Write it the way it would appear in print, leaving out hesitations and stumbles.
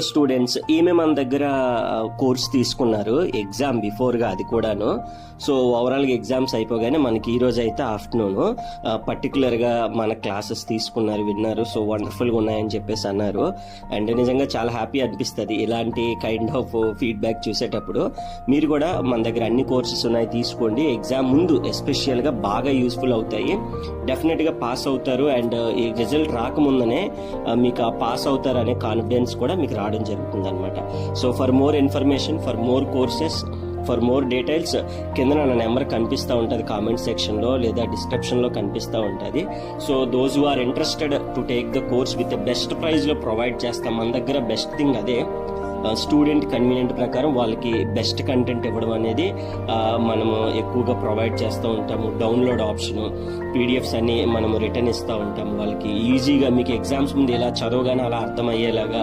Students ఈమె మన దగ్గర కోర్స్ తీసుకున్నారు ఎగ్జామ్ బిఫోర్గా, అది కూడాను. సో ఓవరాల్గా ఎగ్జామ్స్ అయిపోగానే మనకి ఈ రోజు అయితే ఆఫ్టర్నూన్ పర్టికులర్గా మన క్లాసెస్ తీసుకున్నారు, విన్నారు. సో వండర్ఫుల్గా ఉన్నాయని చెప్పేసి అన్నారు. అండ్ నిజంగా చాలా హ్యాపీ అనిపిస్తుంది ఇలాంటి కైండ్ ఆఫ్ ఫీడ్బ్యాక్ చూసేటప్పుడు. మీరు కూడా మన దగ్గర అన్ని కోర్సెస్ ఉన్నాయి, తీసుకోండి. ఎగ్జామ్ ముందు ఎస్పెషియల్గా బాగా యూస్ఫుల్ అవుతాయి. డెఫినెట్గా పాస్ అవుతారు. అండ్ ఈ రిజల్ట్ రాకముందనే మీకు ఆ పాస్ అవుతారు అనే కాన్ఫిడెన్స్ కూడా మీకు రావడం జరుగుతుంది అనమాట. So for more information, for more courses, for more details కింద నా నెంబర్ కనిపిస్తూ ఉంటుంది కామెంట్ సెక్షన్లో లేదా డిస్క్రిప్షన్లో కనిపిస్తూ ఉంటుంది. So those who are interested to take the course with best ప్రైస్లో ప్రొవైడ్ చేస్తాం. మన దగ్గర బెస్ట్ థింగ్ అదే, స్టూడెంట్ కన్వీనియంట్ ప్రకారం వాళ్ళకి బెస్ట్ కంటెంట్ ఇవ్వడం అనేది మనము ఎక్కువగా ప్రొవైడ్ చేస్తూ ఉంటాము. డౌన్లోడ్ ఆప్షను, పీడిఎఫ్స్ అన్ని మనము రిటర్న్ ఇస్తూ ఉంటాము వాళ్ళకి ఈజీగా. మీకు ఎగ్జామ్స్ ముందు ఎలా చదవగానే అలా అర్థమయ్యేలాగా